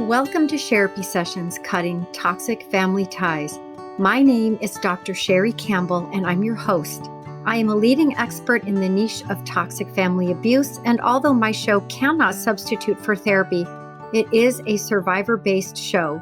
Welcome to Therapy Sessions Cutting Toxic Family Ties. My name is Dr. Sherry Campbell, and I'm your host. I am a leading expert in the niche of toxic family abuse, and although my show cannot substitute for therapy, it is a survivor-based show.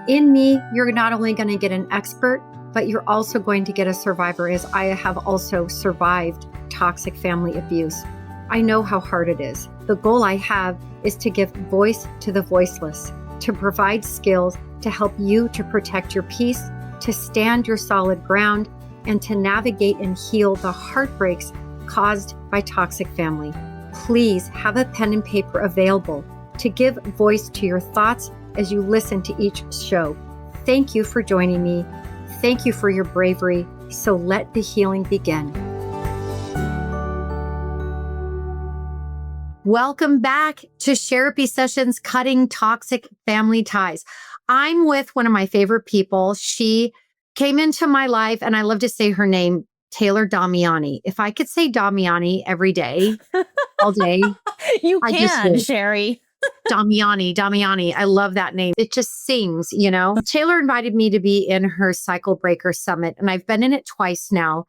In me, you're not only going to get an expert, but you're also going to get a survivor, as I have also survived toxic family abuse. I know how hard it is. The goal I have is to give voice to the voiceless, to provide skills to help you to protect your peace, to stand your solid ground, and to navigate and heal the heartbreaks caused by toxic family. Please have a pen and paper available to give voice to your thoughts as you listen to each show. Thank you for joining me. Thank you for your bravery. So let the healing begin. Welcome back to Therapy Sessions Cutting Toxic Family Ties. I'm with one of my favorite people. She came into my life, and I love to say her name, Taylor Damiani. If I could say Damiani every day, all day, you can, Sherry. Damiani. I love that name. It just sings, you know. Taylor invited me to be in her Cycle Breaker Summit, and I've been in it twice now.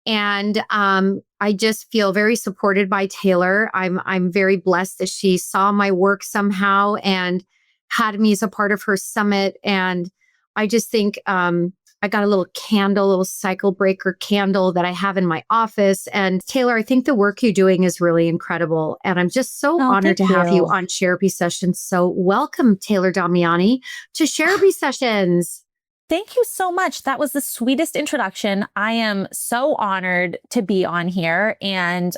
And I just feel very supported by Taylor. I'm very blessed that she saw my work somehow and had me as a part of her summit. And I just think I got a little cycle breaker candle that I have in my office. And Taylor, I think the work you're doing is really incredible. And I'm just so honored to have you on Therapy Sessions. So welcome, Taylor Damiani, to Therapy Sessions. Thank you so much. That was the sweetest introduction. I am so honored to be on here. And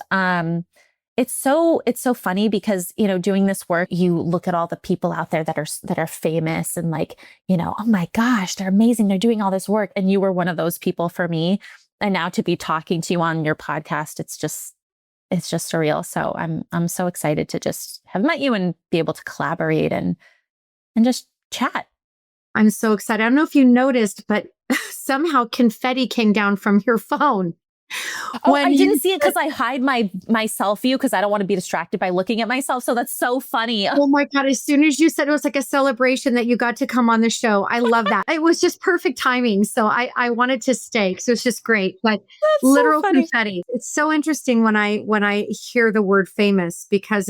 it's so funny because, you know, doing this work, you look at all the people out there that are famous and like, you know, oh my gosh, they're amazing. They're doing all this work. And you were one of those people for me. And now to be talking to you on your podcast, it's just surreal. So I'm so excited to just have met you and be able to collaborate and just chat. I'm so excited. I don't know if you noticed, but somehow confetti came down from your phone. Oh, I didn't see it because I hide my self view because I don't want to be distracted by looking at myself. So that's so funny. Oh my God. As soon as you said it was like a celebration that you got to come on the show. I love that. It was just perfect timing. So I wanted to stay. So it's just great. But that's literal so confetti. It's so interesting when I hear the word famous because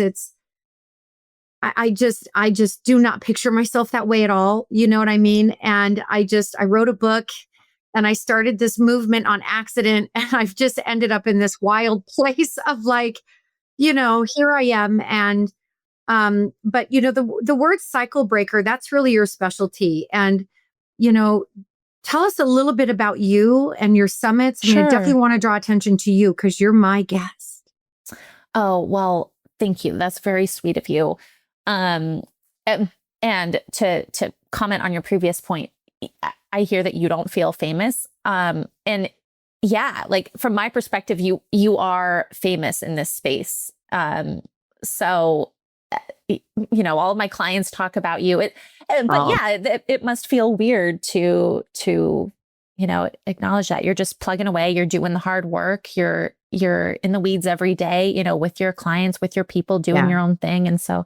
I just do not picture myself that way at all. You know what I mean? And I wrote a book and I started this movement on accident. And I've just ended up in this wild place of like, you know, here I am. And, but you know, the word cycle breaker, that's really your specialty. And, you know, tell us a little bit about you and your summits. I mean, I definitely want to draw attention to you because you're my guest. Oh, well, thank you. That's very sweet of you. And to comment on your previous point, I hear that you don't feel famous. And yeah, like from my perspective, you are famous in this space. So, you know, all of my clients talk about you. It must feel weird to, you know, acknowledge that you're just plugging away. You're doing the hard work. You're in the weeds every day, you know, with your clients, with your people doing your own thing. And so,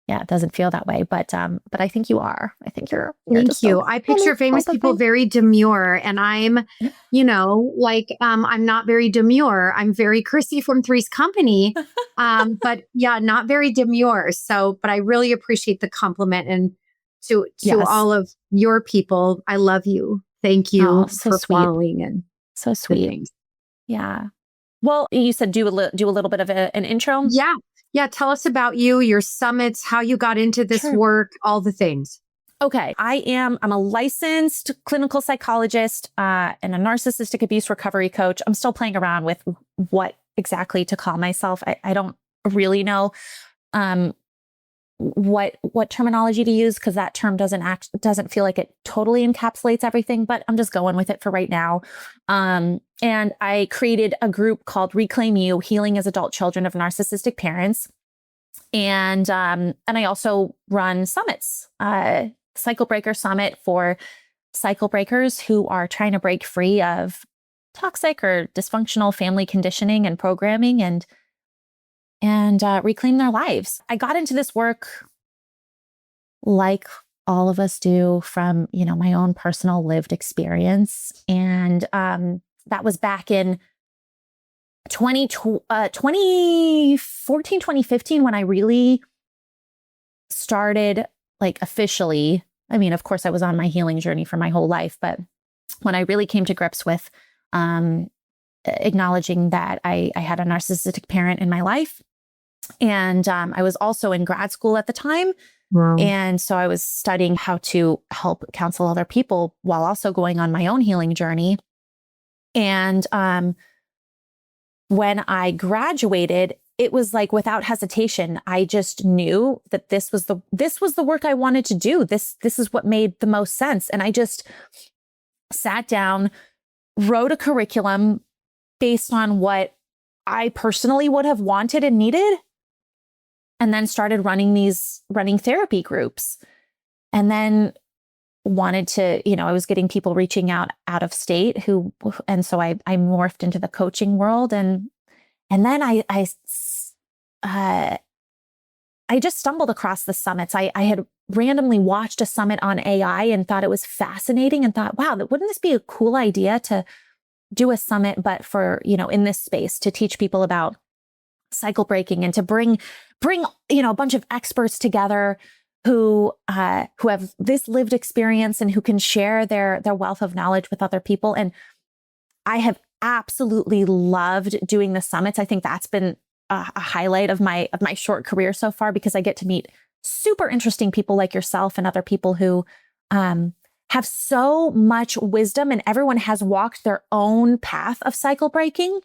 yeah, it doesn't feel that way, but I think you are. I think you're Thank you. I picture famous people very demure, and I'm, you know, like I'm not very demure. I'm very Chrissy from Three's Company, but yeah, not very demure. So, but I really appreciate the compliment, and to all of your people, I love you. Thank you for following and so sweet. Yeah. Well, you said do a little bit of an intro. Yeah. Tell us about you, your summits, how you got into this work, all the things. Okay. I'm a licensed clinical psychologist and a narcissistic abuse recovery coach. I'm still playing around with what exactly to call myself. I don't really know what terminology to use because that term doesn't feel like it totally encapsulates everything, but I'm just going with it for right now. And I created a group called Reclaim You: Healing as Adult Children of Narcissistic Parents. And I also run summits, Cycle Breaker Summit for cycle breakers who are trying to break free of toxic or dysfunctional family conditioning and programming and reclaim their lives. I got into this work like all of us do from, my own personal lived experience. And that was back in 2014, 2015, when I really started like officially. I mean, of course, I was on my healing journey for my whole life, but when I really came to grips with acknowledging that I had a narcissistic parent in my life. And I was also in grad school at the time. Wow. And so I was studying how to help counsel other people while also going on my own healing journey. And when I graduated, it was like without hesitation, I just knew that this was the work I wanted to do. This is what made the most sense. And I just sat down, wrote a curriculum based on what I personally would have wanted and needed, and then started running therapy groups. And then wanted to, I was getting people reaching out of state and so I morphed into the coaching world. And then I just stumbled across the summits. I had randomly watched a summit on AI and thought it was fascinating and thought, wow, wouldn't this be a cool idea to do a summit, but for, in this space, to teach people about cycle breaking and to bring, a bunch of experts together who have this lived experience and who can share their wealth of knowledge with other people. And I have absolutely loved doing the summits. I think that's been a highlight of my short career so far, because I get to meet super interesting people like yourself and other people who have so much wisdom, and everyone has walked their own path of cycle breaking.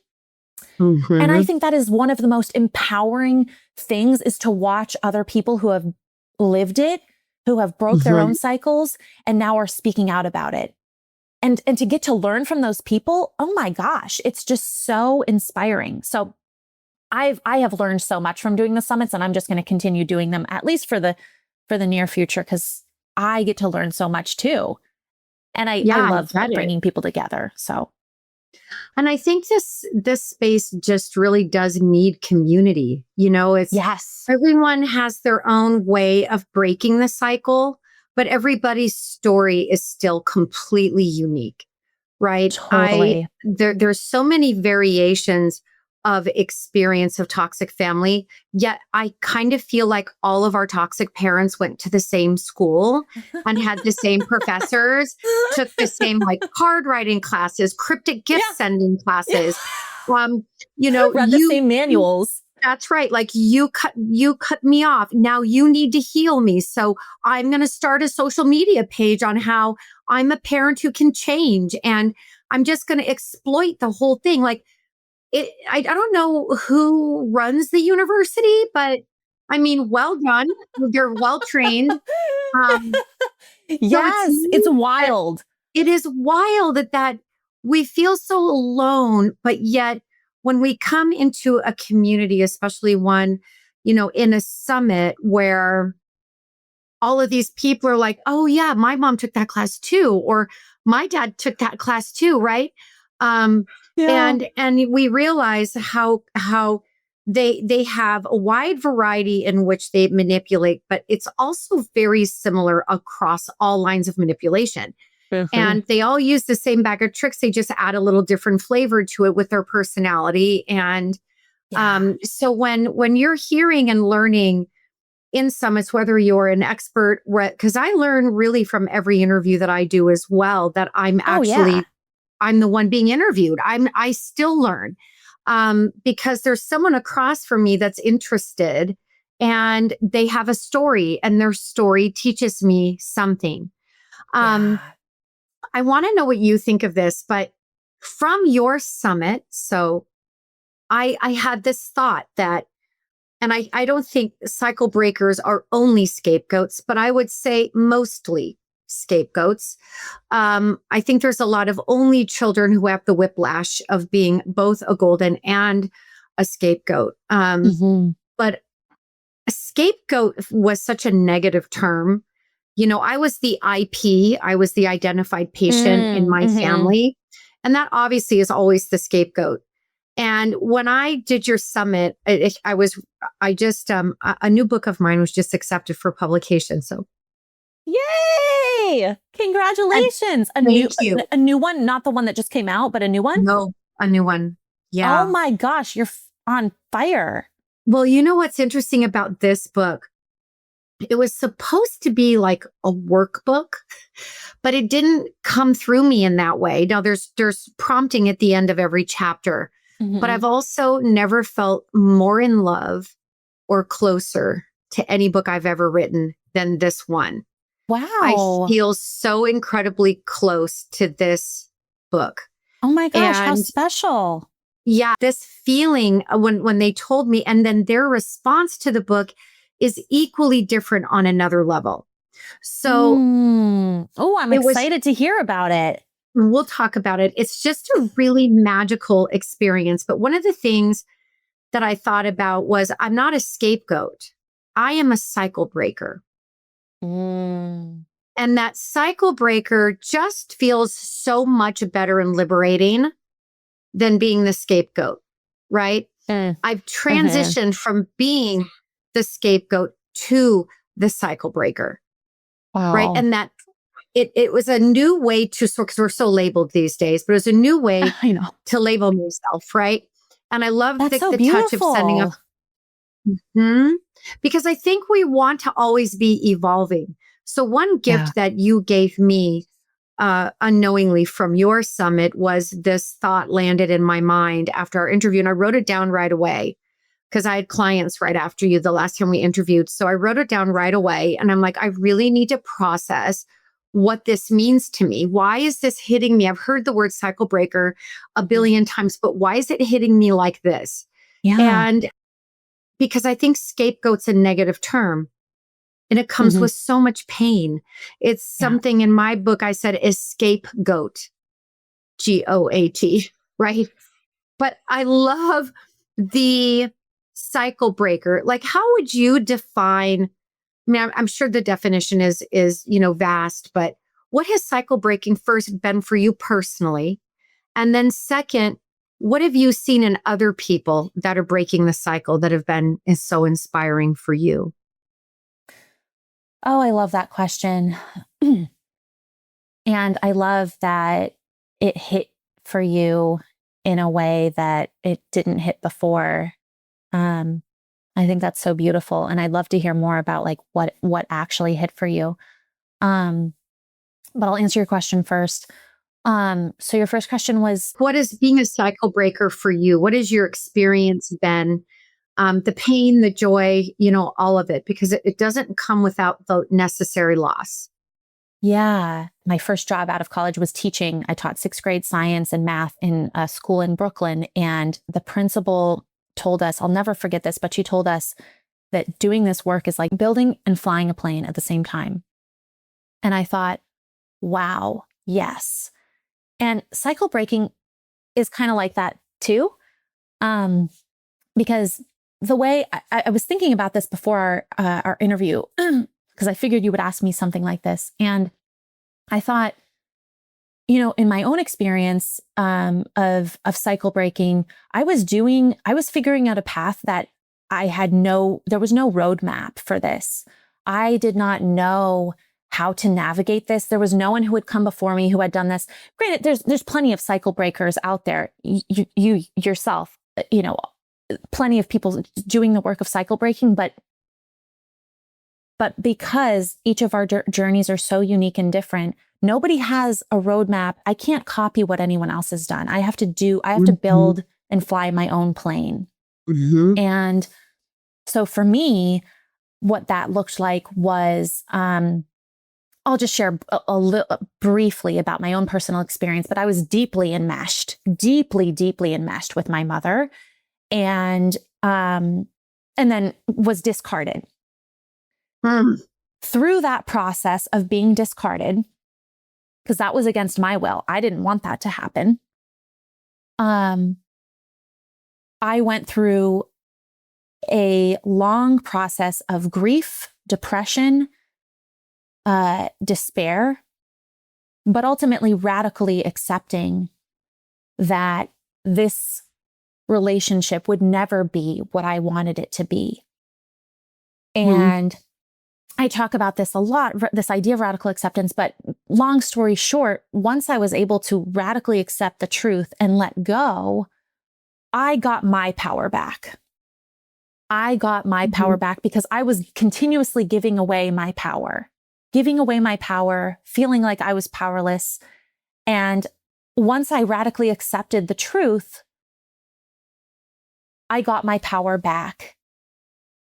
Mm-hmm. And I think that is one of the most empowering things, is to watch other people who have lived it, who have broke their own cycles and now are speaking out about it. And to get to learn from those people, oh my gosh, it's just so inspiring. So I have learned so much from doing the summits, and I'm just going to continue doing them, at least for the near future, because I get to learn so much too. And I love bringing people together. So. And I think this space just really does need community. It's yes, everyone has their own way of breaking the cycle, but everybody's story is still completely unique, right? Totally. There's so many variations of experience of toxic family, yet I kind of feel like all of our toxic parents went to the same school and had the same professors, took the same card writing classes, cryptic gift sending classes, read the same manuals. That's right. You cut me off. Now you need to heal me. So I'm going to start a social media page on how I'm a parent who can change, and I'm just going to exploit the whole thing. I don't know who runs the university, but I mean, well done. You're well trained. Yes, it's wild. It is wild that we feel so alone, but yet when we come into a community, especially one, in a summit where all of these people are like, oh yeah, my mom took that class too, or my dad took that class too, right? And we realize how they have a wide variety in which they manipulate, but it's also very similar across all lines of manipulation. Mm-hmm. And they all use the same bag of tricks. They just add a little different flavor to it with their personality. And so when you're hearing and learning in summits, whether you're an expert, because I learn really from every interview that I do as well, that I'm actually I'm the one being interviewed. I still learn because there's someone across from me that's interested, and they have a story, and their story teaches me something. I want to know what you think of this, but from your summit, so I had this thought that, and I don't think cycle breakers are only scapegoats, but I would say mostly scapegoats. I think there's a lot of only children who have the whiplash of being both a golden and a scapegoat. But a scapegoat was such a negative term. I was the IP, I was the identified patient in my family. And that obviously is always the scapegoat. And when I did your summit, a new book of mine was just accepted for publication. So Yay! Congratulations. Thank you. A new one, not the one that just came out, but a new one? No, a new one. Oh Yeah. my gosh, you're on fire. Well, you know what's interesting about this book? It was supposed to be like a workbook, but it didn't come through me in that way. Now there's prompting at the end of every chapter, but I've also never felt more in love or closer to any book I've ever written than this one. I Wow. feel so incredibly close to this book. Oh my gosh, how And special. yeah, this feeling when they told me, and then their response to the book is equally different on another level. So Oh, I'm it was, excited to hear about it. we'll talk about it. It's just a really magical experience. But one of the things that I thought about was I'm not a scapegoat. I am a cycle breaker. Mm. And that cycle breaker just feels so much better and liberating than being the scapegoat, right? I've transitioned from being the scapegoat to the cycle breaker, Wow. right? And that it was a new way to sort, because we're so labeled these days, but it was a new way I know. to label myself, right? And I love That's so the touch of sending up. Because I think we want to always be evolving. So one gift that you gave me unknowingly from your summit was this thought landed in my mind after our interview. And I wrote it down right away because I had clients right after you the last time we interviewed. So I wrote it down right away. And I'm like, I really need to process what this means to me. Why is this hitting me? I've heard the word cycle breaker a billion times, but why is it hitting me like this? Yeah. And because I think scapegoat's a negative term. And it comes with so much pain. It's something in my book, I said, escape goat, GOAT, right? But I love the cycle breaker. Like, how would you define? I mean, I'm sure the definition is, vast, but what has cycle breaking first been for you personally? And then second, what have you seen in other people that are breaking the cycle that have been is so inspiring for you? Oh, I love that question. And I love that it hit for you in a way that it didn't hit before. I think that's so beautiful. And I'd love to hear more about like what actually hit for you. But I'll answer your question first. So your first question was, what is being a cycle breaker for you? What has your experience been? The pain, the joy, all of it, because it doesn't come without the necessary loss. yeah, my first job out of college was teaching. I taught 6th grade science and math in a school in Brooklyn. And the principal told us, I'll never forget this, but she told us that doing this work is like building and flying a plane at the same time. And I thought, wow, yes. And cycle breaking is kind of like that too. Because the way I was thinking about this before our interview, because I figured you would ask me something like this. And I thought, in my own experience of cycle breaking, I was figuring out a path that there was no roadmap for this. I did not know how to navigate this. There was no one who had come before me who had done this. Granted, there's plenty of cycle breakers out there. You yourself, plenty of people doing the work of cycle breaking, but because each of our journeys are so unique and different, nobody has a roadmap. I can't copy what anyone else has done. I have to build and fly my own plane. And so for me, what that looked like was, I'll just share a little briefly about my own personal experience, but I was deeply enmeshed with my mother, and then was discarded. Through that process of being discarded, because that was against my will, I didn't want that to happen. I went through a long process of grief, depression, despair, but ultimately radically accepting that this relationship would never be what I wanted it to be. And I talk about this a lot, this idea of radical acceptance, but long story short, once I was able to radically accept the truth and let go, I got my power back. I got my power back because I was continuously giving away my power, feeling like I was powerless. And once I radically accepted the truth, I got my power back.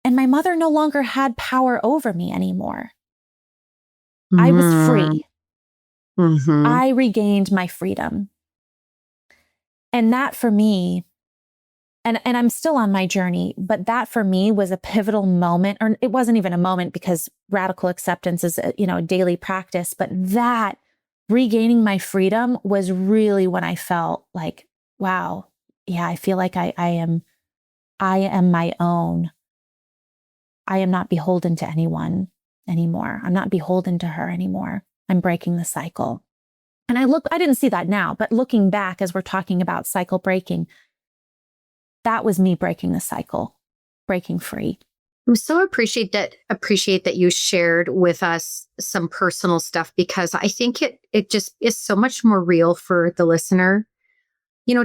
And my mother no longer had power over me anymore. I was free. I regained my freedom. And that for me, and I'm still on my journey, but that for me was a pivotal moment, or it wasn't even a moment because radical acceptance is a daily practice, but that regaining my freedom was really when I felt like, wow, yeah, I feel like I am my own. I am not beholden to anyone anymore. I'm not beholden to her anymore. I'm breaking the cycle. And I didn't see that now, but looking back as we're talking about cycle breaking, that was me breaking the cycle, breaking free. I so appreciate that you shared with us some personal stuff, because I think it just is so much more real for the listener.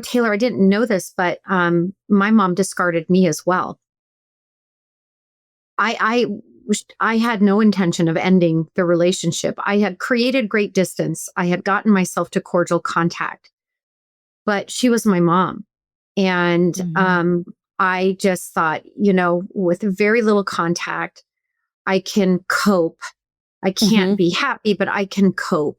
Taylor, I didn't know this, but my mom discarded me as well. I had no intention of ending the relationship. I had created great distance. I had gotten myself to cordial contact, but she was my mom. And I just thought, with very little contact, I can cope. I can't be happy, but I can cope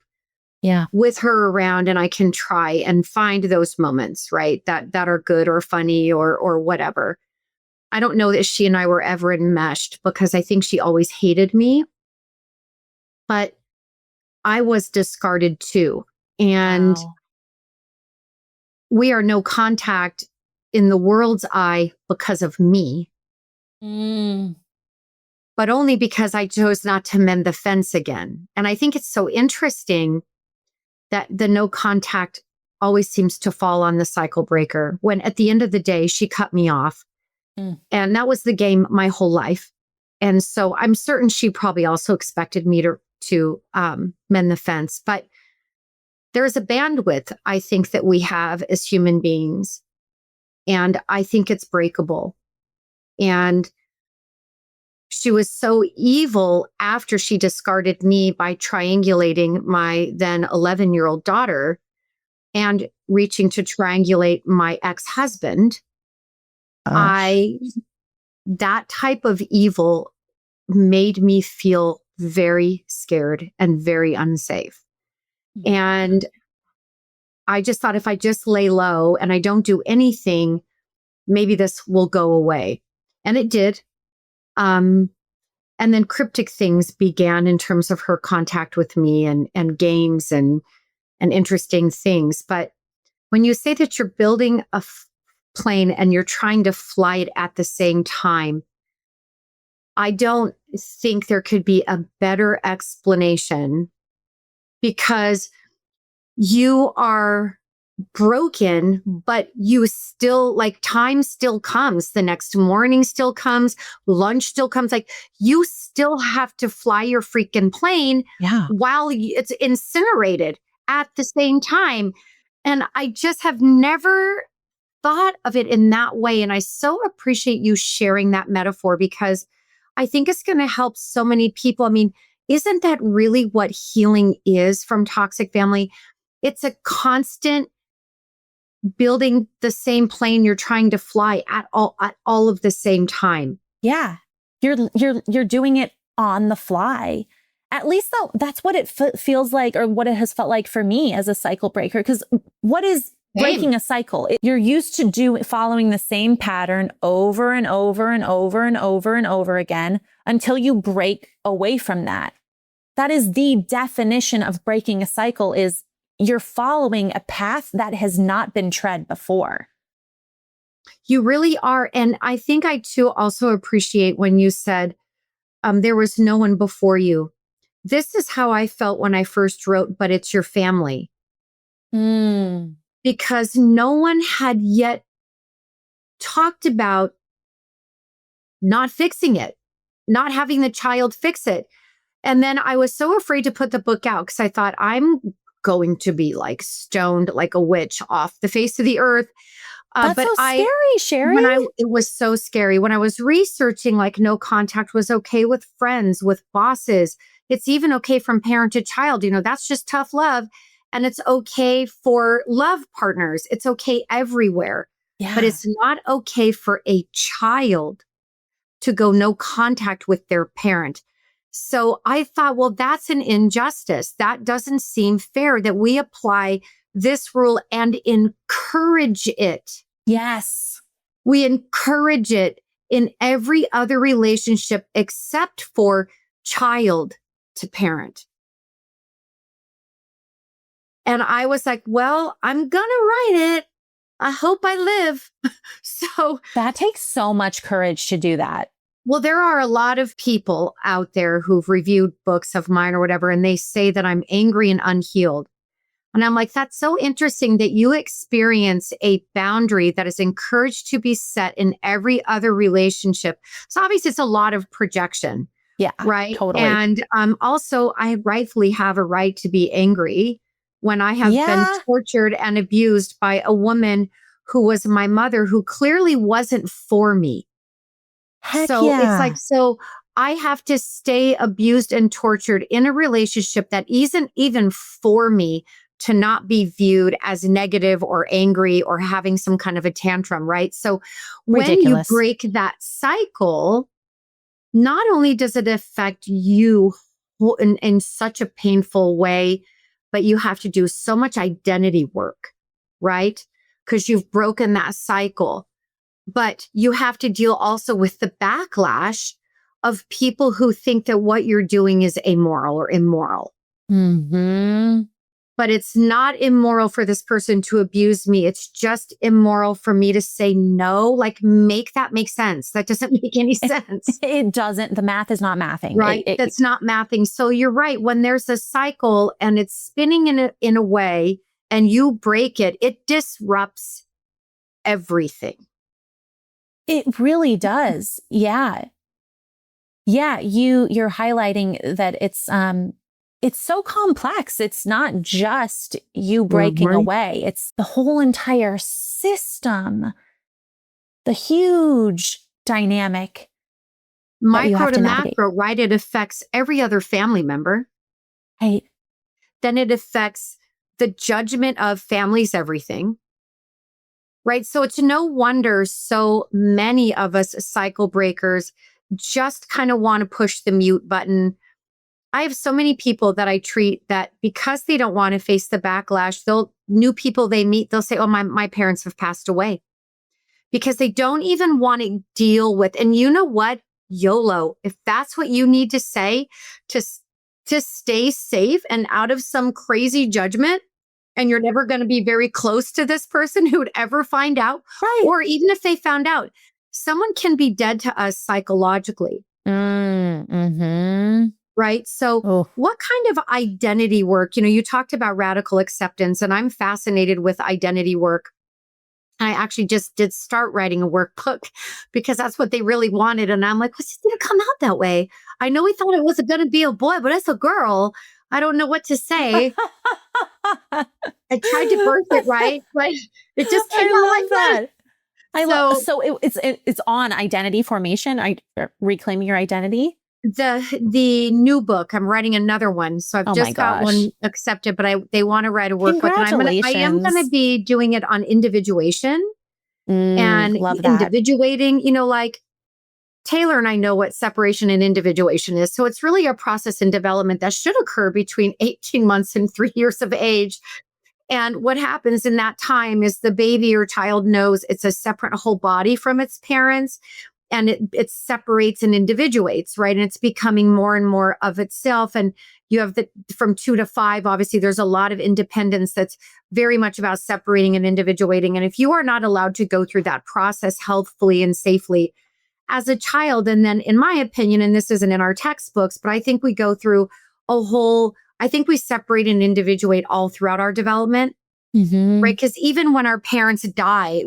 with her around, and I can try and find those moments, right? That are good or funny or whatever. I don't know that she and I were ever enmeshed, because I think she always hated me, but I was discarded too. And we are no contact in the world's eye because of me, but only because I chose not to mend the fence again. And I think it's so interesting that the no contact always seems to fall on the cycle breaker, when at the end of the day, she cut me off. And that was the game my whole life. And so I'm certain she probably also expected me to mend the fence. But there is a bandwidth, I think, that we have as human beings. And I think it's breakable. And she was so evil after she discarded me by triangulating my then 11-year-old daughter and reaching to triangulate my ex-husband. That type of evil made me feel very scared and very unsafe. And I just thought, if I just lay low and I don't do anything, maybe this will go away. And it did. And then cryptic things began in terms of her contact with me, and games and interesting things. But when you say that you're building a plane and you're trying to fly it at the same time, I don't think there could be a better explanation, because you are broken, but you still, like, time still comes. The next morning still comes. Lunch still comes. Like, you still have to fly your freaking plane while it's incinerated at the same time. And I just have never thought of it in that way. And I so appreciate you sharing that metaphor, because I think it's going to help so many people. I mean, isn't that really what healing is from toxic family? It's a constant building the same plane you're trying to fly at all of the same time. Yeah. You're doing it on the fly. At least though, that's what it feels like, or what it has felt like for me as a cycle breaker. Because what is breaking a cycle? You're used to following the same pattern over and over and over and over and over again until you break away from that. That is the definition of breaking a cycle, is you're following a path that has not been tread before. You really are. And I think I too also appreciate when you said there was no one before you. This is how I felt when I first wrote, but it's your family. Because no one had yet talked about not fixing it. not having the child fix it. And then I was so afraid to put the book out because I thought I'm going to be like stoned like a witch off the face of the earth. That's but so scary, Sherry. it was so scary. When I was researching, like no contact was okay with friends, with bosses. It's even okay from parent to child. That's just tough love. And it's okay for love partners. It's okay everywhere. Yeah. But it's not okay for a child to go no contact with their parent. So I thought, well, that's an injustice. That doesn't seem fair that we apply this rule and encourage it. Yes. We encourage it in every other relationship except for child to parent. And I was like, well, I'm going to write it. I hope I live. So that takes so much courage to do that. Well, there are a lot of people out there who've reviewed books of mine or whatever, and they say that I'm angry and unhealed. And I'm like, that's so interesting that you experience a boundary that is encouraged to be set in every other relationship. So obviously it's a lot of projection. Yeah, right. Totally. And also I rightfully have a right to be angry when I have been tortured and abused by a woman who was my mother, who clearly wasn't for me. It's like, so I have to stay abused and tortured in a relationship that isn't even for me to not be viewed as negative or angry or having some kind of a tantrum, right? So when you break that cycle, not only does it affect you in such a painful way, but you have to do so much identity work, right? Because you've broken that cycle. But you have to deal also with the backlash of people who think that what you're doing is amoral or immoral. Mm-hmm. But it's not immoral for this person to abuse me. It's just immoral for me to say no. Like, make that make sense. That doesn't make any sense. It doesn't. The math is not mathing. Right. That's not mathing. So you're right. When there's a cycle and it's spinning in a way and you break it, it disrupts everything. It really does. Yeah. Yeah. You're highlighting that it's so complex. It's not just you breaking away. It's the whole entire system, the huge dynamic. Micro to macro, right? It affects every other family member. Right. Then it affects the judgment of families, everything. Right. So it's no wonder so many of us cycle breakers just kind of want to push the mute button. I have so many people that I treat that because they don't want to face the backlash, new people they meet, they'll say, oh, my parents have passed away, because they don't even want to deal with. And you know what? YOLO. If that's what you need to say to stay safe and out of some crazy judgment, and you're never going to be very close to this person who would ever find out. Right. Or even if they found out, someone can be dead to us psychologically. Mm-hmm. Right. So what kind of identity work, you talked about radical acceptance, and I'm fascinated with identity work. I actually just did start writing a workbook because that's what they really wanted. And I'm like, what's it going to come out that way? I know we thought it wasn't going to be a boy, but it's a girl. I don't know what to say. I tried to birth it right, but it just came out like that. So it's on identity formation, reclaiming your identity. The new book, I'm writing another one. So I've just got one accepted, but they want to write a workbook. And I am going to be doing it on individuation and individuating, like Taylor and I know what separation and individuation is. So it's really a process in development that should occur between 18 months and 3 years of age. And what happens in that time is the baby or child knows it's a separate whole body from its parents. And it separates and individuates, right? And it's becoming more and more of itself. And you have from 2 to 5, obviously, there's a lot of independence that's very much about separating and individuating. And if you are not allowed to go through that process healthfully and safely as a child, and then in my opinion, and this isn't in our textbooks, but I think we go through I think we separate and individuate all throughout our development, right? Because even when our parents die,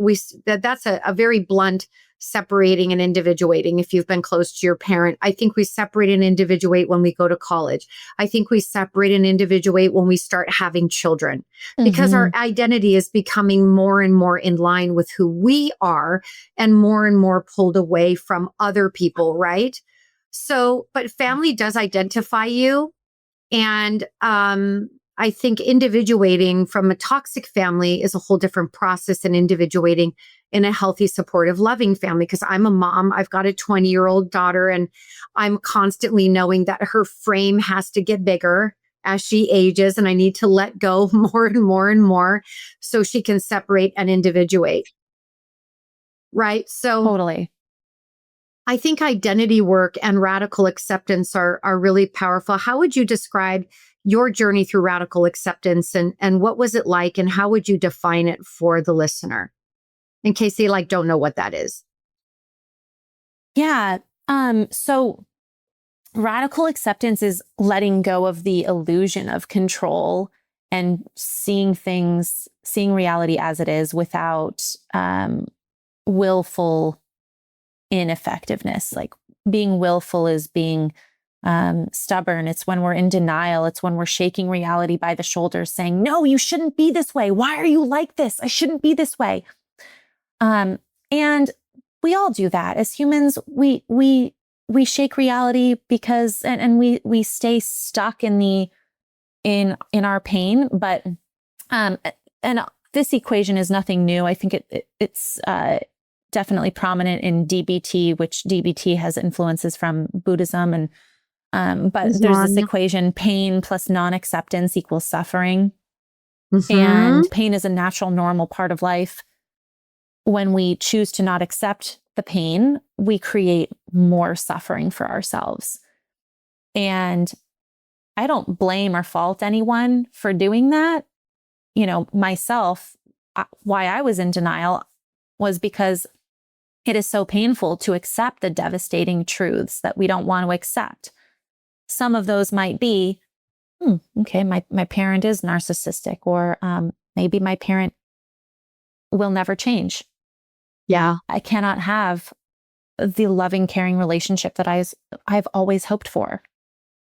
that's a very blunt separating and individuating if you've been close to your parent. I think we separate and individuate when we go to college. I think we separate and individuate when we start having children because our identity is becoming more and more in line with who we are and more pulled away from other people, right? So, but family does identify you. And I think individuating from a toxic family is a whole different process than individuating in a healthy, supportive, loving family. Because I'm a mom, I've got a 20-year-old daughter, and I'm constantly knowing that her frame has to get bigger as she ages, and I need to let go more and more so she can separate and individuate. Right? So Totally. I think identity work and radical acceptance are really powerful. How would you describe your journey through radical acceptance, and what was it like, and how would you define it for the listener in case they don't know what that is? Yeah. So radical acceptance is letting go of the illusion of control and seeing reality as it is without willful ineffectiveness. Like being willful is being stubborn. It's when we're in denial. It's when we're shaking reality by the shoulders saying, no, you shouldn't be this way. Why are you like this? I shouldn't be this way. And we all do that as humans. We shake reality because, and we stay stuck in our pain. But, and this equation is nothing new. I think it's definitely prominent in DBT, which DBT has influences from Buddhism. And, but there's this equation, pain plus non-acceptance equals suffering. And pain is a natural, normal part of life. When we choose to not accept the pain, we create more suffering for ourselves. And I don't blame or fault anyone for doing that. Myself, why I was in denial was because it is so painful to accept the devastating truths that we don't want to accept. Some of those might be, okay, my parent is narcissistic, or maybe my parent will never change. Yeah. I cannot have the loving, caring relationship that I've always hoped for.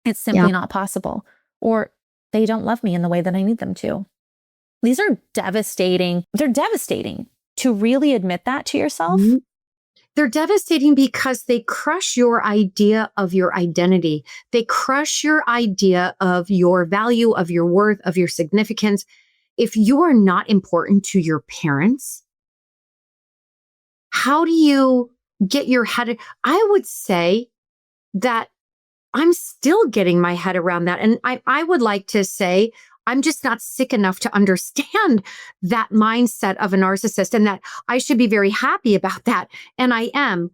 It's simply not possible. Or they don't love me in the way that I need them to. These are devastating. They're devastating to really admit that to yourself. Mm-hmm. They're devastating because they crush your idea of your identity. They crush your idea of your value, of your worth, of your significance. If you are not important to your parents, how do you get your head? I would say that I'm still getting my head around that. And I would like to say, I'm just not sick enough to understand that mindset of a narcissist, and that I should be very happy about that. And I am.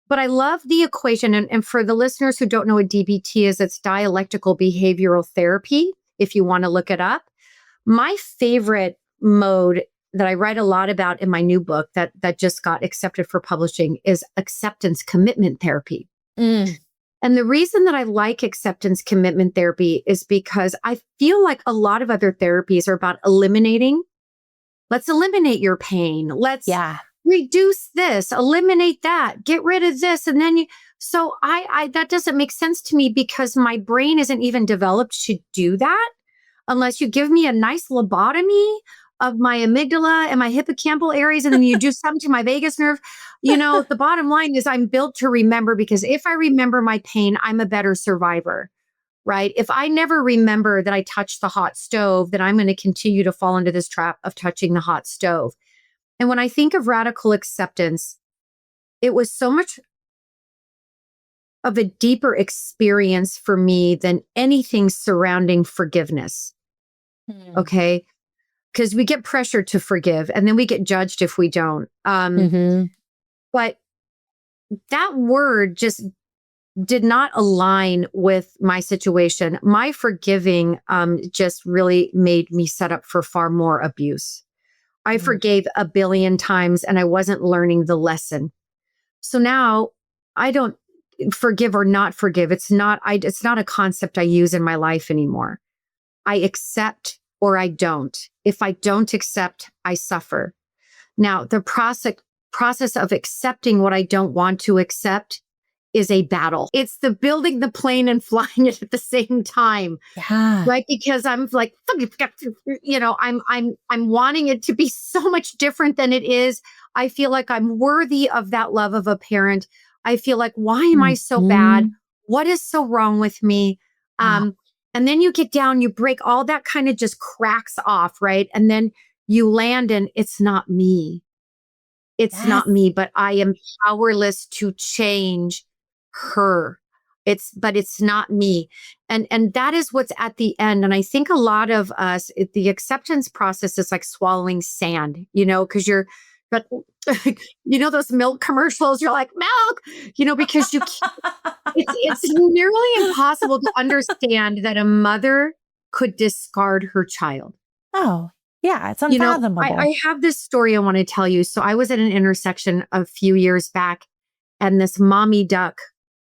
But I love the equation. And for the listeners who don't know what DBT is, it's dialectical behavioral therapy, if you want to look it up. My favorite mode that I write a lot about in my new book that just got accepted for publishing is acceptance commitment therapy. And the reason that I like acceptance commitment therapy is because I feel like a lot of other therapies are about eliminating. Let's eliminate your pain. Let's reduce this, eliminate that, get rid of this. And then so I that doesn't make sense to me because my brain isn't even developed to do that unless you give me a nice lobotomy of my amygdala and my hippocampal areas, and then you do something to my vagus nerve. The bottom line is I'm built to remember, because if I remember my pain, I'm a better survivor, right? If I never remember that I touched the hot stove, then I'm going to continue to fall into this trap of touching the hot stove. And when I think of radical acceptance, it was so much of a deeper experience for me than anything surrounding forgiveness. Okay. Because we get pressured to forgive, and then we get judged if we don't. But that word just did not align with my situation. My forgiving just really made me set up for far more abuse. I forgave a billion times, and I wasn't learning the lesson. So now I don't forgive or not forgive. It's not a concept I use in my life anymore. I accept or I don't. If I don't accept, I suffer. Now, the process of accepting what I don't want to accept is a battle. It's the building the plane and flying it at the same time. Yeah. Right. Because I'm like, I'm wanting it to be so much different than it is. I feel like I'm worthy of that love of a parent. I feel like, why am I so bad? What is so wrong with me? And then you get down, you break all that kind of just cracks off. Right. And then you land in, it's not me. It's not me, but I am powerless to change her. But it's not me. And that is what's at the end. And I think a lot of us, the acceptance process is like swallowing sand, because but those milk commercials, you're like, milk, because you can't, it's nearly impossible to understand that a mother could discard her child. Oh, yeah, it's unfathomable. I have this story I want to tell you. So I was at an intersection a few years back, and this mommy duck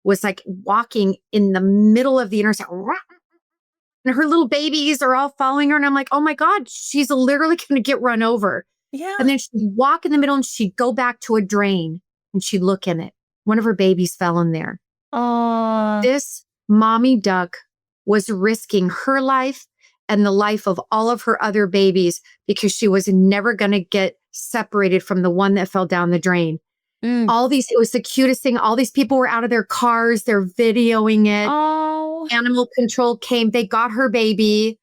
was like walking in the middle of the intersection, and her little babies are all following her. And I'm like, oh my God, she's literally going to get run over. Yeah. And then she'd walk in the middle and she'd go back to a drain and she'd look in it. One of her babies fell in there. This mommy duck was risking her life and the life of all of her other babies because she was never going to get separated from the one that fell down the drain. It was the cutest thing. All these people were out of their cars. They're videoing it. Oh. Animal control came. They got her baby.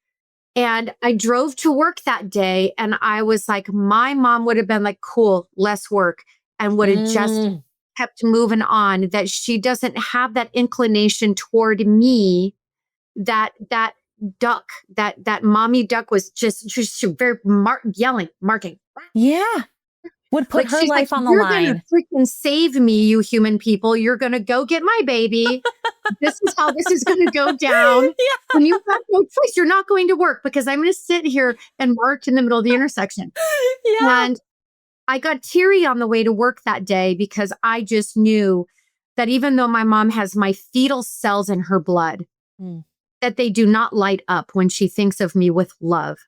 And I drove to work that day. And I was like, my mom would have been like, cool, less work. And would have just kept moving on. That she doesn't have that inclination toward me. That duck, that mommy duck was just very yelling, marking. Yeah. Would put her life on the line. You're going to freaking save me, you human people. You're going to go get my baby. This is how this is going to go down. Yeah. And you've got no choice. You're not going to work because I'm going to sit here and march in the middle of the intersection. Yeah. And I got teary on the way to work that day because I just knew that even though my mom has my fetal cells in her blood, that they do not light up when she thinks of me with love.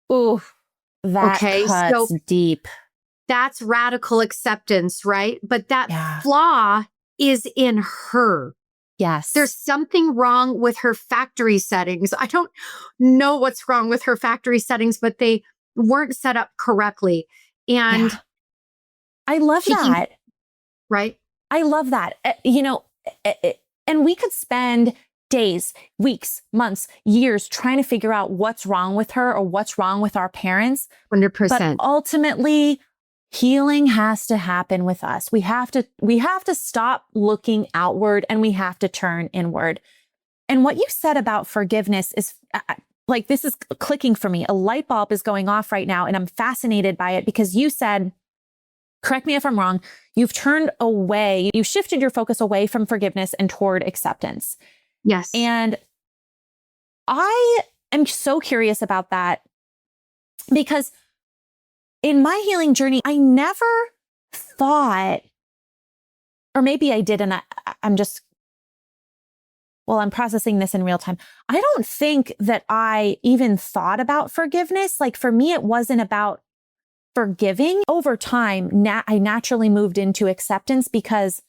Ooh. That cuts deep. That's radical acceptance, right? But that flaw is in her. Yes. There's something wrong with her factory settings. I don't know what's wrong with her factory settings, but they weren't set up correctly. And I love that. Right? I love that. And we could spend days, weeks, months, years trying to figure out what's wrong with her or what's wrong with our parents. 100%. But ultimately, healing has to happen with us. We have to stop looking outward and we have to turn inward. And what you said about forgiveness is like, this is clicking for me. A light bulb is going off right now. And I'm fascinated by it because you said, correct me if I'm wrong, you've turned away, you shifted your focus away from forgiveness and toward acceptance. Yes. And I am so curious about that because in my healing journey, I never thought, or maybe I did, and I'm processing this in real time. I don't think that I even thought about forgiveness. Like for me, it wasn't about forgiving. Over time, I naturally moved into acceptance because,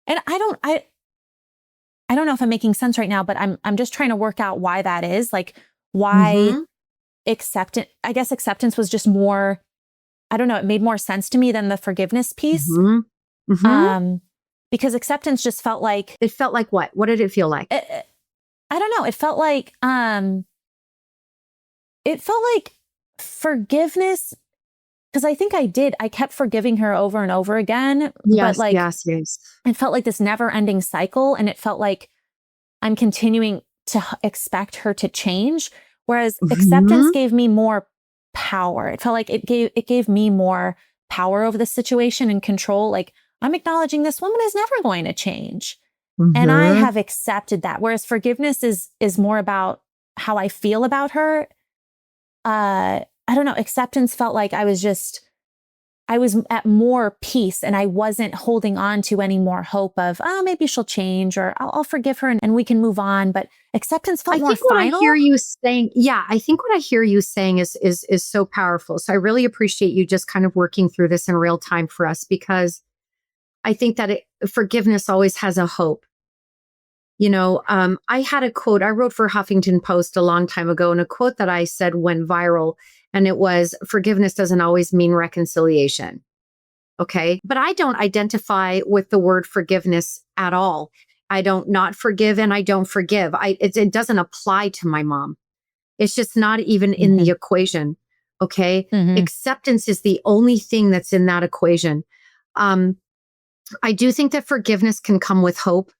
and I don't know if I'm making sense right now, but I'm just trying to work out why that is. Like why acceptance, I guess acceptance was just more, I don't know, it made more sense to me than the forgiveness piece. Because acceptance just felt like. It felt like what? What did it feel like? I don't know. It felt like forgiveness. Because I think I kept forgiving her over and over again. Yes, but like, yes. It felt like this never ending cycle. And it felt like I'm continuing to expect her to change. Whereas acceptance gave me more power. It felt like it gave me more power over the situation and control. Like I'm acknowledging this woman is never going to change. And I have accepted that. Whereas forgiveness is more about how I feel about her. I don't know. Acceptance felt like I was just I was at more peace and I wasn't holding on to any more hope of, oh, maybe she'll change or I'll forgive her and we can move on. But acceptance felt more final. I hear you saying, yeah, I think what I hear you saying is so powerful. So I really appreciate you just kind of working through this in real time for us, because I think that forgiveness always has a hope. I had a quote I wrote for Huffington Post a long time ago, and a quote that I said went viral, and it was, forgiveness doesn't always mean reconciliation. Okay. But I don't identify with the word forgiveness at all. I don't not forgive and I don't forgive. It doesn't apply to my mom. It's just not even in the equation. Okay. Acceptance is the only thing that's in that equation. I do think that forgiveness can come with hope.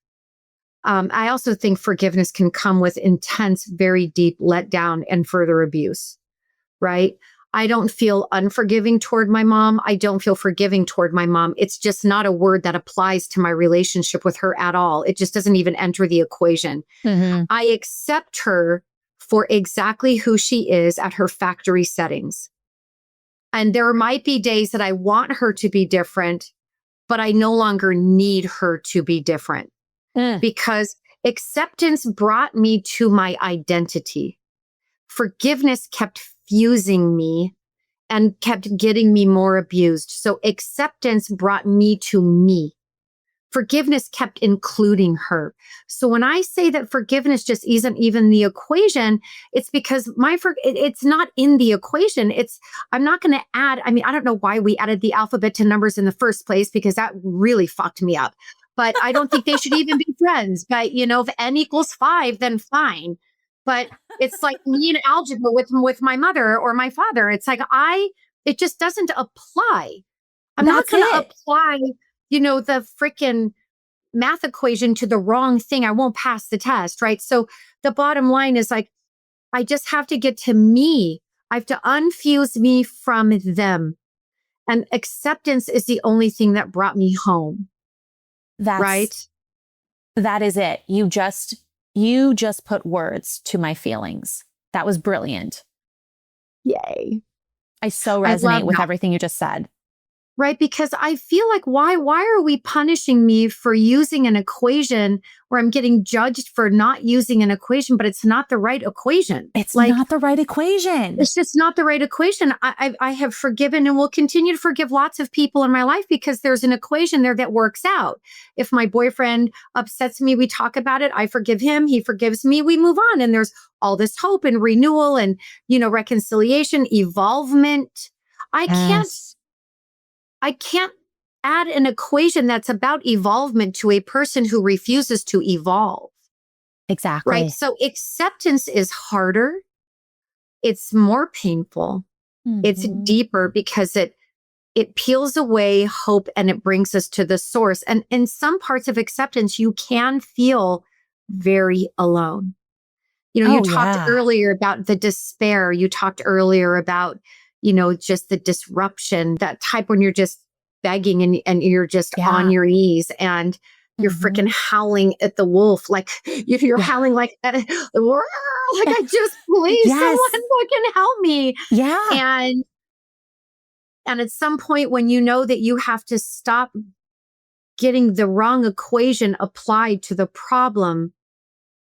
I also think forgiveness can come with intense, very deep letdown and further abuse, right? I don't feel unforgiving toward my mom. I don't feel forgiving toward my mom. It's just not a word that applies to my relationship with her at all. It just doesn't even enter the equation. I accept her for exactly who she is at her factory settings. And there might be days that I want her to be different, but I no longer need her to be different. Because acceptance brought me to my identity. Forgiveness kept fusing me and kept getting me more abused. So acceptance brought me to me. Forgiveness kept including her. So when I say that forgiveness just isn't even the equation, it's because it's not in the equation. I'm not going to add, I don't know why we added the alphabet to numbers in the first place, because that really fucked me up. But I don't think they should even be friends. But, if n equals 5, then fine. But it's like me in algebra with my mother or my father. It's like, it just doesn't apply. I'm not going to apply, the freaking math equation to the wrong thing. I won't pass the test, right? So the bottom line is like, I just have to get to me. I have to unfuse me from them. And acceptance is the only thing that brought me home. Right? That is it. You just put words to my feelings. That was brilliant. Yay. I so resonate with everything you just said. Right? Because I feel like, why are we punishing me for using an equation where I'm getting judged for not using an equation, but it's not the right equation? It's not the right equation. It's just not the right equation. I have forgiven and will continue to forgive lots of people in my life because there's an equation there that works out. If my boyfriend upsets me, we talk about it. I forgive him. He forgives me. We move on. And there's all this hope and renewal and, reconciliation, evolvement. I can't add an equation that's about evolvement to a person who refuses to evolve. Exactly. Right. So acceptance is harder. It's more painful. It's deeper because it peels away hope and it brings us to the source. And in some parts of acceptance, you can feel very alone. You talked earlier about the despair. You talked earlier about just the disruption, that type when you're just begging and you're just on your knees and you're freaking howling at the wolf. Like you're howling like, I just, please, someone fucking help me. Yeah. And at some point when you know that you have to stop getting the wrong equation applied to the problem,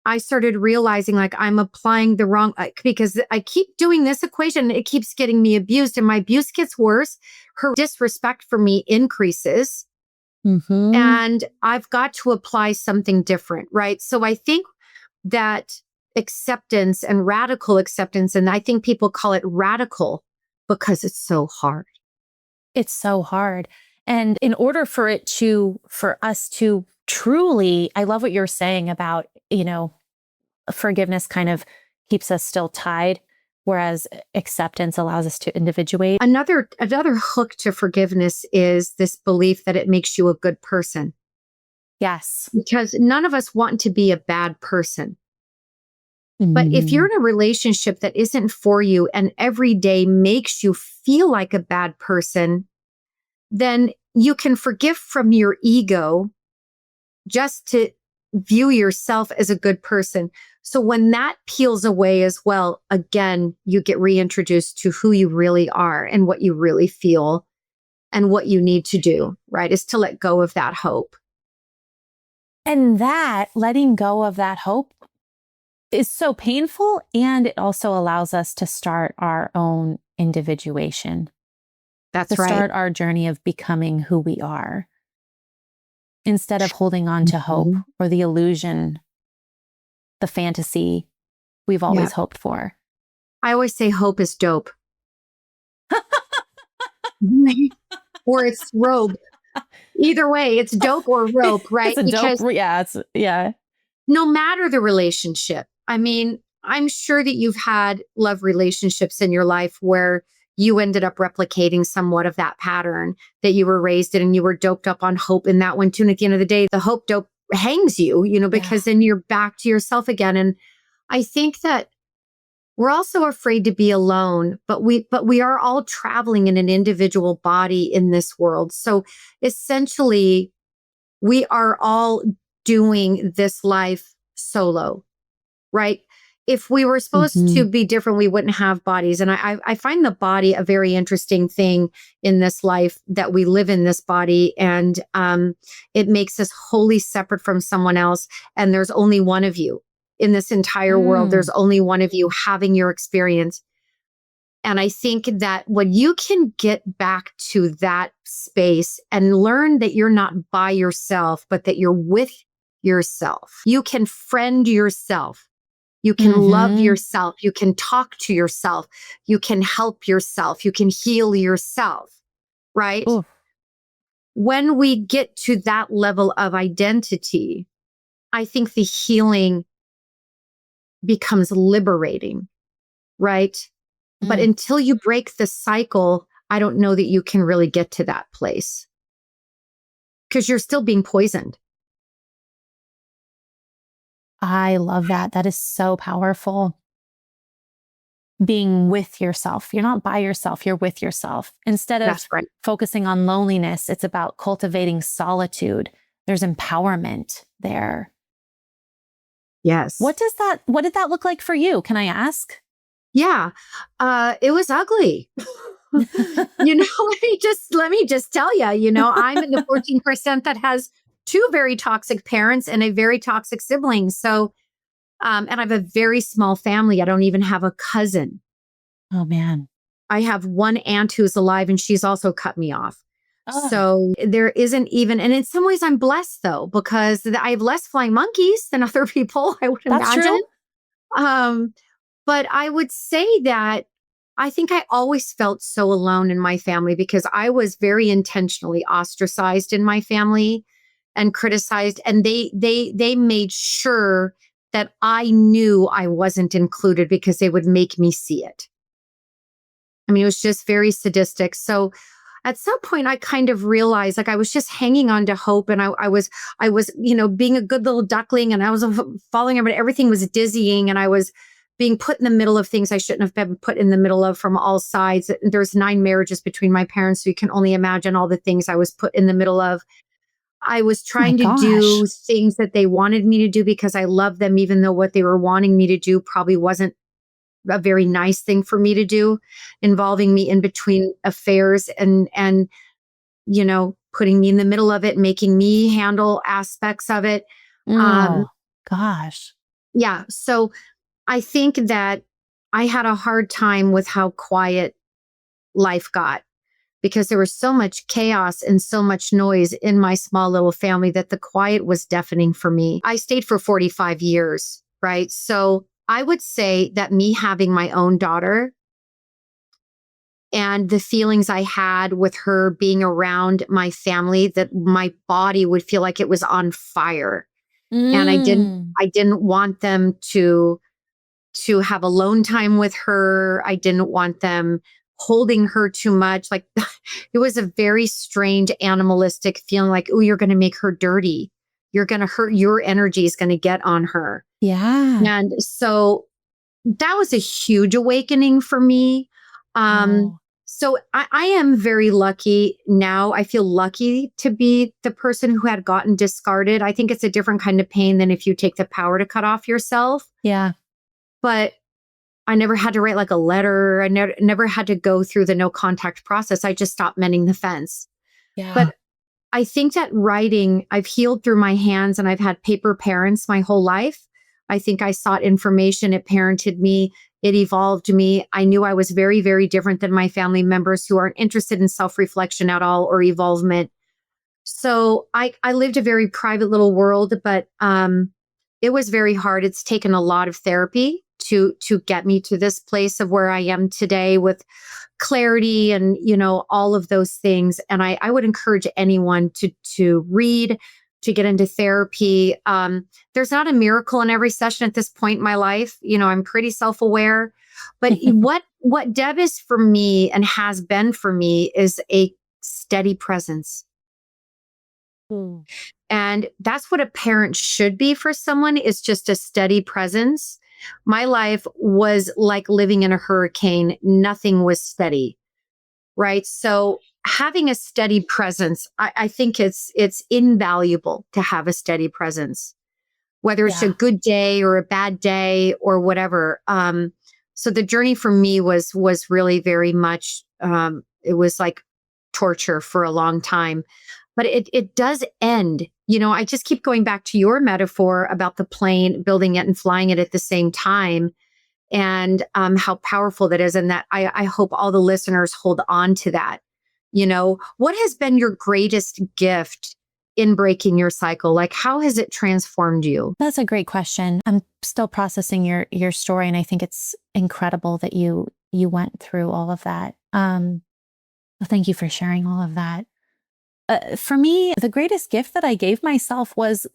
I started realizing like I'm applying the wrong, because I keep doing this equation. It keeps getting me abused and my abuse gets worse. Her disrespect for me increases. And I've got to apply something different, right? So I think that acceptance and radical acceptance, and I think people call it radical because it's so hard. It's so hard. And in order for us to truly, I love what you're saying about, forgiveness kind of keeps us still tied, whereas acceptance allows us to individuate. Another hook to forgiveness is this belief that it makes you a good person. Yes. Because none of us want to be a bad person. But if you're in a relationship that isn't for you and every day makes you feel like a bad person, then you can forgive from your ego just to view yourself as a good person. So when that peels away as well, again, you get reintroduced to who you really are and what you really feel and what you need to do, right? Is to let go of that hope. And that letting go of that hope is so painful. And it also allows us to start our own individuation, That's to right. start our journey of becoming who we are instead of holding on to hope or the illusion, the fantasy we've always hoped for. I always say hope is dope. Or it's rope. Either way, it's dope or rope, right? It's a dope. Yeah. No matter the relationship. I mean, I'm sure that you've had love relationships in your life where you ended up replicating somewhat of that pattern that you were raised in, and you were doped up on hope in that one too. And at the end of the day, the hope dope hangs you, because then you're back to yourself again. And I think that we're also afraid to be alone, but we are all traveling in an individual body in this world. So essentially, we are all doing this life solo, right? If we were supposed to be different, we wouldn't have bodies. And I find the body a very interesting thing in this life, that we live in this body, and it makes us wholly separate from someone else. And there's only one of you in this entire world. There's only one of you having your experience. And I think that when you can get back to that space and learn that you're not by yourself, but that you're with yourself, you can friend yourself. You can love yourself. You can talk to yourself. You can help yourself. You can heal yourself, right? Ooh. When we get to that level of identity, I think the healing becomes liberating, right? But until you break the cycle, I don't know that you can really get to that place, because you're still being poisoned. I love that. That is so powerful. Being with yourself. You're not by yourself, you're with yourself. Instead of focusing on loneliness, it's about cultivating solitude. There's empowerment there. Yes. What did that look like for you? Can I ask? Yeah. It was ugly. Let me just tell you, I'm in the 14% that has two very toxic parents and a very toxic sibling. So, and I have a very small family. I don't even have a cousin. Oh, man. I have one aunt who's alive, and she's also cut me off. So there isn't even, and in some ways I'm blessed though, because I have less flying monkeys than other people, I would imagine. True. But I would say that I think I always felt so alone in my family, because I was very intentionally ostracized in my family and criticized. And they made sure that I knew I wasn't included, because they would make me see it. I mean, it was just very sadistic. So at some point I kind of realized, like, I was just hanging on to hope, and I was, being a good little duckling, and I was following everybody. Everything was dizzying, and I was being put in the middle of things I shouldn't have been put in the middle of from all sides. There's 9 marriages between my parents, so you can only imagine all the things I was put in the middle of. I was trying to do things that they wanted me to do because I loved them, even though what they were wanting me to do probably wasn't a very nice thing for me to do, involving me in between affairs and putting me in the middle of it, making me handle aspects of it. Gosh. Yeah. So I think that I had a hard time with how quiet life got, because there was so much chaos and so much noise in my small little family that the quiet was deafening for me. I stayed for 45 years, right? So I would say that me having my own daughter and the feelings I had with her being around my family, that my body would feel like it was on fire. And I didn't want them to have alone time with her. I didn't want them holding her too much. Like, it was a very strange animalistic feeling, like, oh, you're going to make her dirty. You're going to hurt, your energy is going to get on her. Yeah. And so that was a huge awakening for me. So I am very lucky now. I feel lucky to be the person who had gotten discarded. I think it's a different kind of pain than if you take the power to cut off yourself. Yeah. But I never had to write like a letter. I never had to go through the no contact process. I just stopped mending the fence. Yeah. But I think that writing, I've healed through my hands, and I've had paper parents my whole life. I think I sought information. It parented me. It evolved me. I knew I was very, very different than my family members who aren't interested in self-reflection at all or evolvement. So I lived a very private little world, but it was very hard. It's taken a lot of therapy to get me to this place of where I am today with clarity and, all of those things. And I would encourage anyone to read, to get into therapy. There's not a miracle in every session at this point in my life. I'm pretty self-aware, but what Deb is for me and has been for me is a steady presence. Mm. And that's what a parent should be for someone, is just a steady presence. My life was like living in a hurricane. Nothing was steady, right? So having a steady presence, I think it's invaluable to have a steady presence, whether it's a good day or a bad day or whatever. So the journey for me was really very much, it was like torture for a long time. But it does end. I just keep going back to your metaphor about the plane, building it and flying it at the same time, and how powerful that is. And that I hope all the listeners hold on to that. What has been your greatest gift in breaking your cycle? Like, how has it transformed you? That's a great question. I'm still processing your story, and I think it's incredible that you went through all of that. Thank you for sharing all of that. For me, the greatest gift that I gave myself was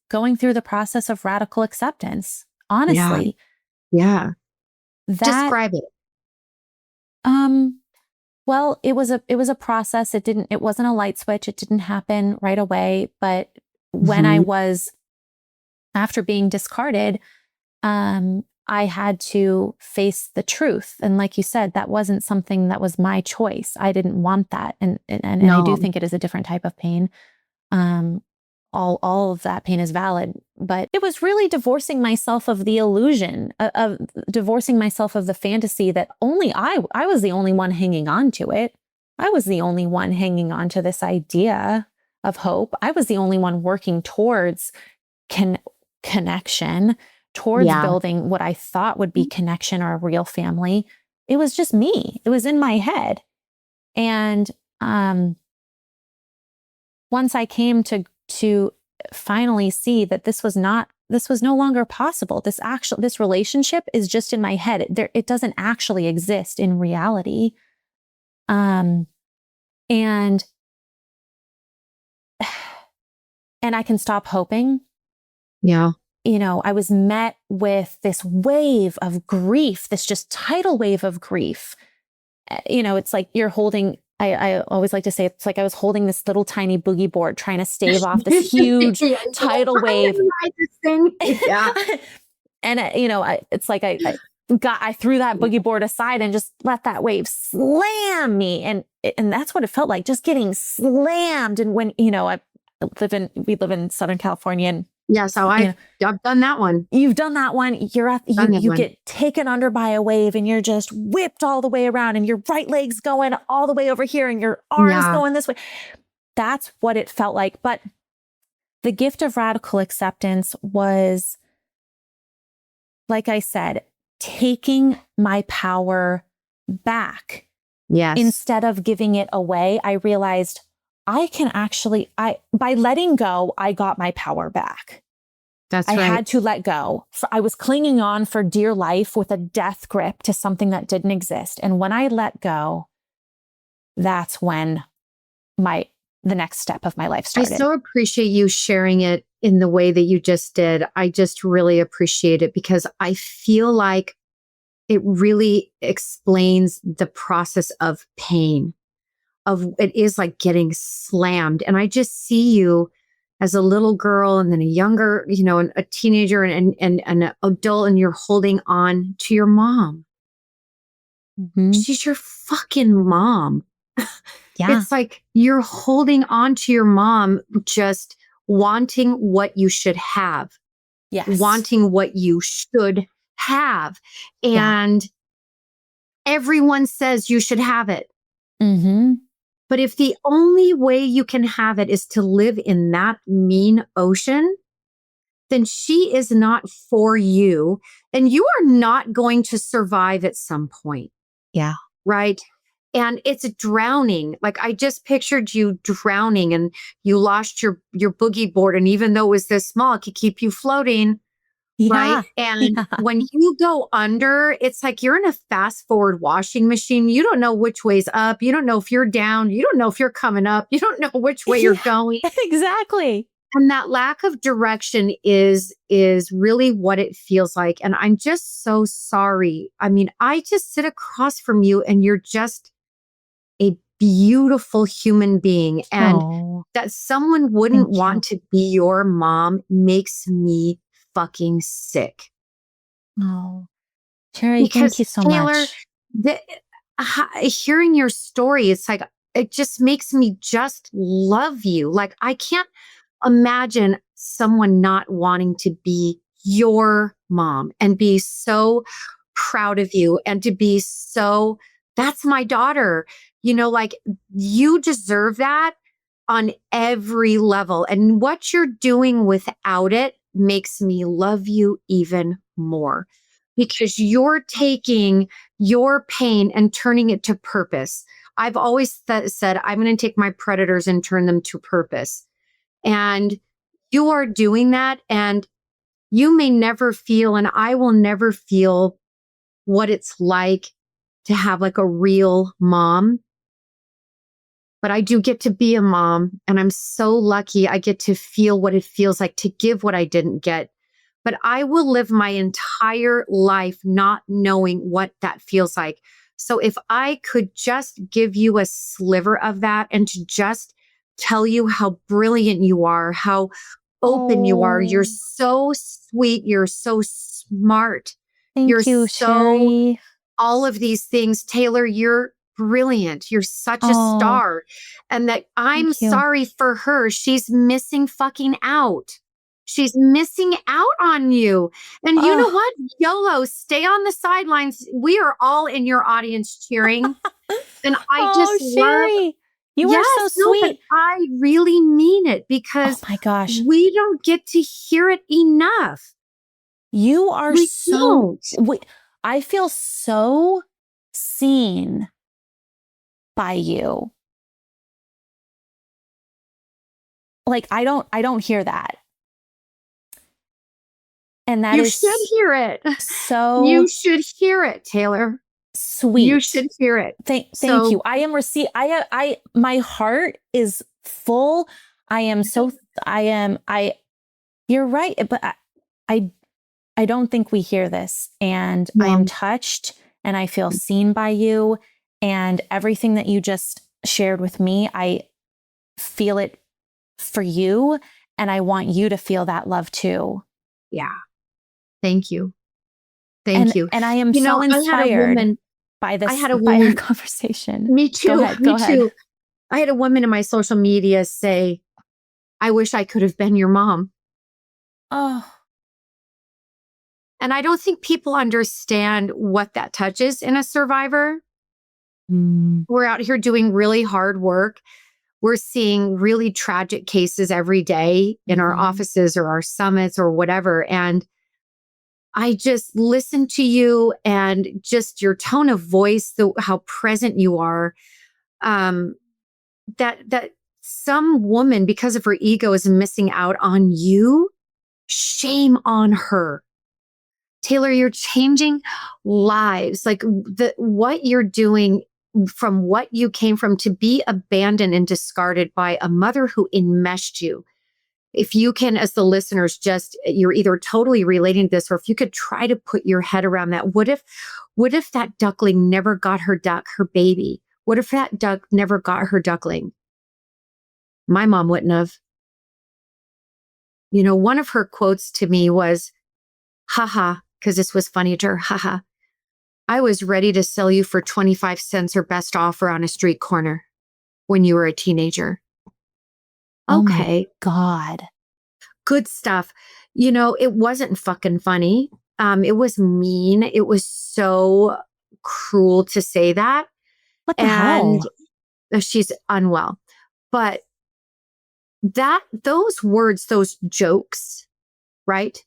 going through the process of radical acceptance. Honestly. Yeah. Describe it. Well, it was a process. It wasn't a light switch. It didn't happen right away. But when I was, after being discarded, I had to face the truth. And like you said, that wasn't something that was my choice. I didn't want that. And I do think it is a different type of pain. All of that pain is valid, but it was really divorcing myself of the illusion, of divorcing myself of the fantasy that only I was the only one hanging on to it. I was the only one hanging on to this idea of hope. I was the only one working towards connection, towards building what I thought would be connection or a real family. It was just me. It was in my head. And once I came to finally see that this was no longer possible. This relationship is just in my head. It doesn't actually exist in reality. And I can stop hoping. Yeah. I was met with this wave of grief, this just tidal wave of grief. It's like you're holding, I always like to say, it's like I was holding this little tiny boogie board trying to stave off this huge tidal wave. Yeah. And, it's like I threw that boogie board aside and just let that wave slam me. And that's what it felt like, just getting slammed. And when, we live in Southern California, and yeah, so I've done that one. You've done that one. You get taken under by a wave, and you're just whipped all the way around, and your right leg's going all the way over here, and your arms going this way. That's what it felt like. But the gift of radical acceptance was, like I said, taking my power back. Yes. Instead of giving it away, I realized I can actually, by letting go, I got my power back. That's right. I had to let go. I was clinging on for dear life with a death grip to something that didn't exist. And when I let go, that's when the next step of my life started. I so appreciate you sharing it in the way that you just did. I just really appreciate it, because I feel like it really explains the process of pain. It is like getting slammed. And I just see you as a little girl, and then a younger, a teenager and an adult, and you're holding on to your mom. Mm-hmm. She's your fucking mom. Yeah. It's like you're holding on to your mom, just wanting what you should have. Yes. Wanting what you should have. Yeah. And everyone says you should have it. Mm-hmm. But if the only way you can have it is to live in that mean ocean, then she is not for you. And you are not going to survive at some point. Yeah. Right. And it's drowning. Like I just pictured you drowning and you lost your boogie board. And even though it was this small, it could keep you floating. Right. Yeah. And Yeah. when you go under, it's like you're in a fast forward washing machine. You don't know which way's up. You don't know if you're down. You don't know if you're coming up. You don't know which way you're going. Exactly. And that lack of direction is really what it feels like. And I'm just so sorry. I mean, I just sit across from you and you're just a beautiful human being. And that someone wouldn't want to be your mom makes me fucking sick. Oh, Sherry, thank you so much. Hearing your story, it's like, it just makes me just love you. Like, I can't imagine someone not wanting to be your mom and be so proud of you and to be so, that's my daughter. You know, like you deserve that on every level. And what you're doing without it makes me love you even more because you're taking your pain and turning it to purpose. I've always said, I'm going to take my predators and turn them to purpose. And you are doing that. And you may never feel, and I will never feel what it's like to have like a real mom. But I do get to be a mom, and I'm so lucky I get to feel what it feels like to give what I didn't get. But I will live my entire life not knowing what that feels like. So if I could just give you a sliver of that and to just tell you how brilliant you are, how open you are, you're so sweet, you're so smart. Thank you, Sherry. All of these things, Taylor, you're brilliant. You're such a star. And that I'm sorry for her. She's missing fucking out. She's missing out on you. And you know what? YOLO, stay on the sidelines. We are all in your audience cheering. And I just Sherry, you are so sweet. But I really mean it because my gosh, we don't get to hear it enough. You are I feel so seen by you. Like I don't hear that. And that you should hear it. So you should hear it, Taylor. Sweet. You should hear it. Thank you. I am my heart is full. You're right, but I don't think we hear this, and I am touched and I feel seen by you, and everything that you just shared with me, I feel it for you, and I want you to feel that love too. Yeah. Thank you. Thank you. And I am so inspired by this. I had a woman, by our conversation. Me too. Go ahead. I had a woman in my social media say, I wish I could have been your mom. Oh. And I don't think people understand what that touches in a survivor. We're out here doing really hard work. We're seeing really tragic cases every day in our offices or our summits or whatever. And I just listen to you and just your tone of voice, how present you are, that some woman, because of her ego, is missing out on you. Shame on her. Taylor, you're changing lives. Like what you're doing from what you came from, to be abandoned and discarded by a mother who enmeshed you. If you can, as the listeners, you're either totally relating to this, or if you could try to put your head around that. What if that duckling never got her baby? What if that duck never got her duckling? My mom wouldn't have. You know, one of her quotes to me was, haha, because this was funny to her, haha, I was ready to sell you for 25 cents or best offer on a street corner when you were a teenager. Oh okay. My God. Good stuff. You know, it wasn't fucking funny. It was mean. It was so cruel to say that. What the And hell? she's unwell. But those words, those jokes, right?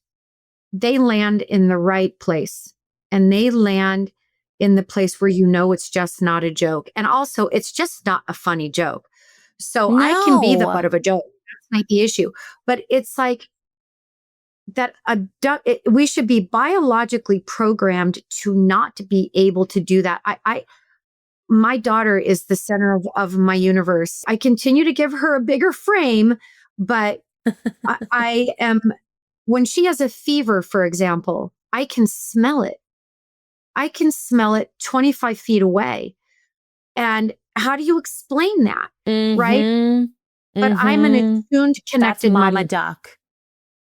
They land in the right place, and they land in the place where you know it's just not a joke. And also, it's just not a funny joke. So I can be the No. butt of a joke. That's not the issue. But it's like that we should be biologically programmed to not be able to do that. My daughter is the center of my universe. I continue to give her a bigger frame, but I am, when she has a fever, for example, I can smell it. I can smell it 25 feet away. And how do you explain that? Right? Mm-hmm. But I'm an attuned, That's connected Mama money. Duck.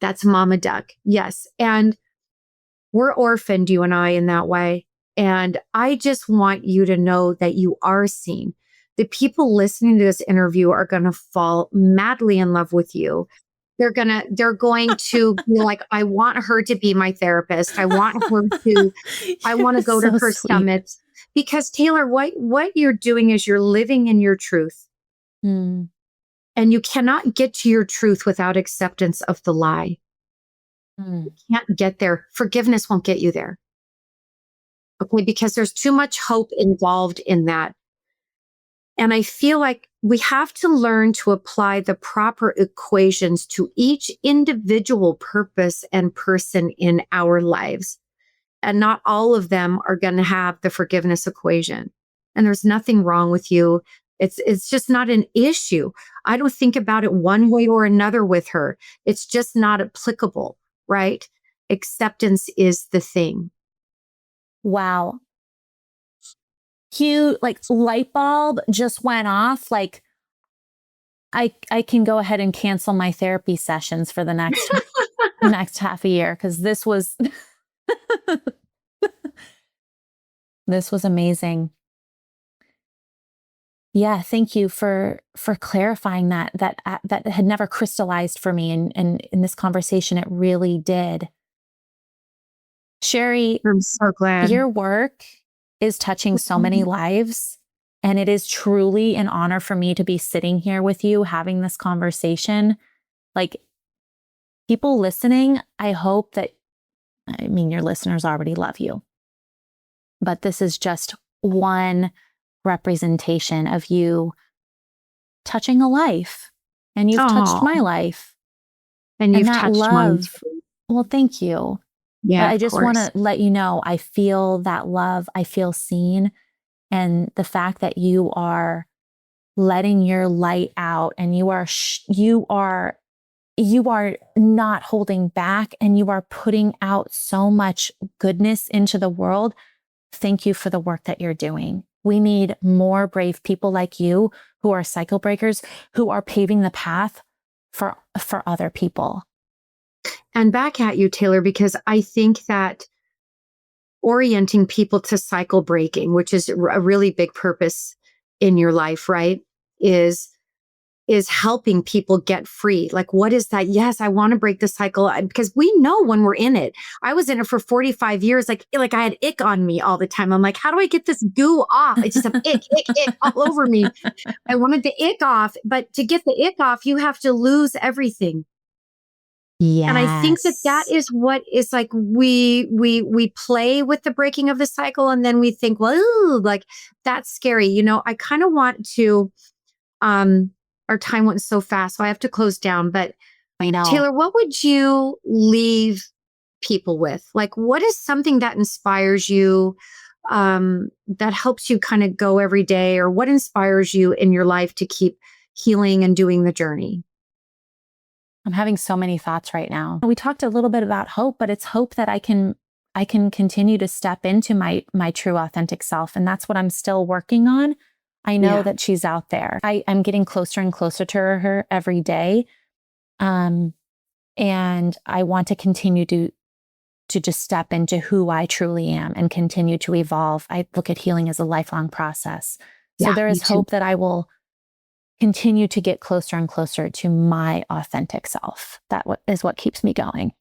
That's Mama Duck. Yes. And we're orphaned, you and I, in that way. And I just want you to know that you are seen. The people listening to this interview are going to fall madly in love with you. They're going to be like, I want her to be my therapist. I want to go to her summits. Because Taylor, what you're doing is you're living in your truth. Mm. And you cannot get to your truth without acceptance of the lie. You can't get there. Forgiveness won't get you there. Okay, because there's too much hope involved in that. And I feel like we have to learn to apply the proper equations to each individual purpose and person in our lives. And not all of them are going to have the forgiveness equation. And there's nothing wrong with you. It's just not an issue. I don't think about it one way or another with her. It's just not applicable, right? Acceptance is the thing. Wow. Huge, like light bulb just went off. Like I can go ahead and cancel my therapy sessions for the next half a year, because this was this was amazing. Yeah, thank you for clarifying that had never crystallized for me, and in this conversation it really did. Sherry, I'm so glad. your work is touching so many lives, and it is truly an honor for me to be sitting here with you having this conversation. Like, people listening, I hope that, I mean, your listeners already love you, but this is just one representation of you touching a life, and you've touched my life, and you've that touched mine too. Well, thank you. Yeah, I just want to let you know, I feel that love. I feel seen. And the fact that you are letting your light out, and you are not holding back, and you are putting out so much goodness into the world. Thank you for the work that you're doing. We need more brave people like you, who are cycle breakers, who are paving the path for other people. And back at you, Taylor, because I think that orienting people to cycle breaking, which is a really big purpose in your life, right, is helping people get free. Like, what is that? Yes, I want to break the cycle, because we know when we're in it. I was in it for 45 years. Like I had ick on me all the time. I'm like, how do I get this goo off? I just have ick all over me. I wanted the ick off, but to get the ick off, you have to lose everything. Yes. And I think that is what is like, we play with the breaking of the cycle, and then we think, well, ooh, like that's scary. You know, I kind of want to, our time went so fast, so I have to close down, but I know. Taylor, what would you leave people with? Like, what is something that inspires you, that helps you kind of go every day, or what inspires you in your life to keep healing and doing the journey? I'm having so many thoughts right now. We talked a little bit about hope, but it's hope that I can continue to step into my true authentic self. And that's what I'm still working on. I know that she's out there. I'm getting closer and closer to her every day. And I want to continue to just step into who I truly am and continue to evolve. I look at healing as a lifelong process. So there is hope that I will continue to get closer and closer to my authentic self. That is what keeps me going.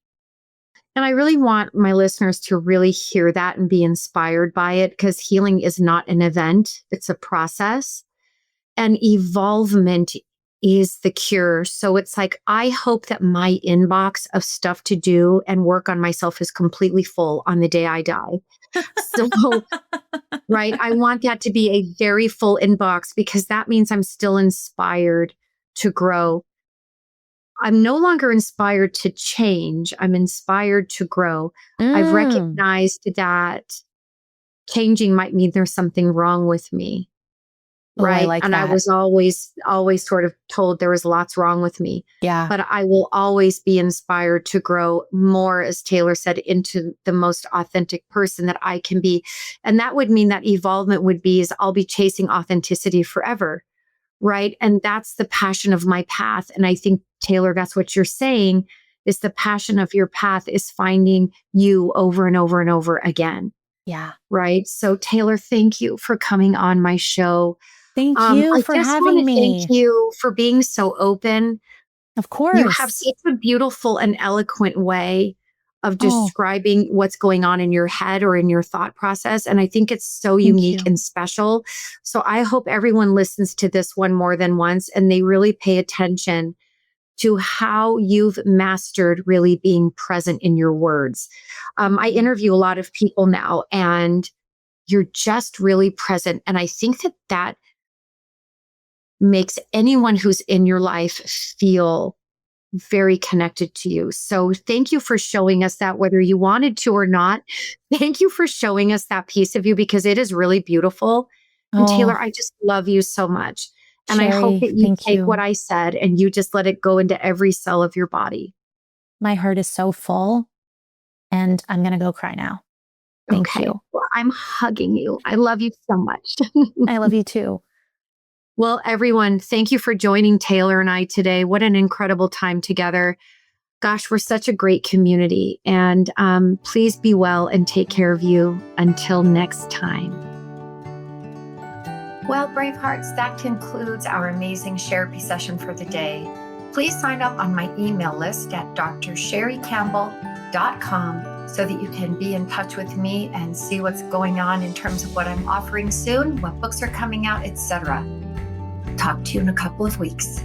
And I really want my listeners to really hear that and be inspired by it, because healing is not an event, it's a process. And evolvement is the cure. So it's like, I hope that my inbox of stuff to do and work on myself is completely full on the day I die. So, right, I want that to be a very full inbox, because that means I'm still inspired to grow. I'm no longer inspired to change. I'm inspired to grow. I've recognized that changing might mean there's something wrong with me. Oh, I Right. like And I that. was always sort of told there was lots wrong with me. Yeah. But I will always be inspired to grow more, as Taylor said, into the most authentic person that I can be. And that would mean that evolvement would be is I'll be chasing authenticity forever. Right. And that's the passion of my path. And I think, Taylor, that's what you're saying, is the passion of your path is finding you over and over and over again. Yeah. Right. So, Taylor, thank you for coming on my show. Thank you I for just having want to me. thank you for being so open. Of You have course. such a beautiful and eloquent way of Oh, describing what's going on in your head or in your thought process. And I think it's so thank unique you. and special. So I hope everyone listens to this one more than once and they really pay attention to how you've mastered really being present in your words. I interview a lot of people now, and you're just really present. And I think that that makes anyone who's in your life feel very connected to you. So thank you for showing us that, whether you wanted to or not. Thank you for showing us that piece of you, because it is really beautiful. And Taylor, Oh, I just love you so much. And I hope Sherry, that you thank take what you. I said and you just let it go into every cell of your body. My heart is so full, and I'm going to go cry now. Thank Okay. you. Well, I'm hugging you. I love you so much. I love you too. Well, everyone, thank you for joining Taylor and I today. What an incredible time together. Gosh, we're such a great community. And please be well and take care of you until next time. Well, Bravehearts, that concludes our amazing therapy session for the day. Please sign up on my email list at drsherrycampbell.com so that you can be in touch with me and see what's going on in terms of what I'm offering soon, what books are coming out, etc. Talk to you in a couple of weeks.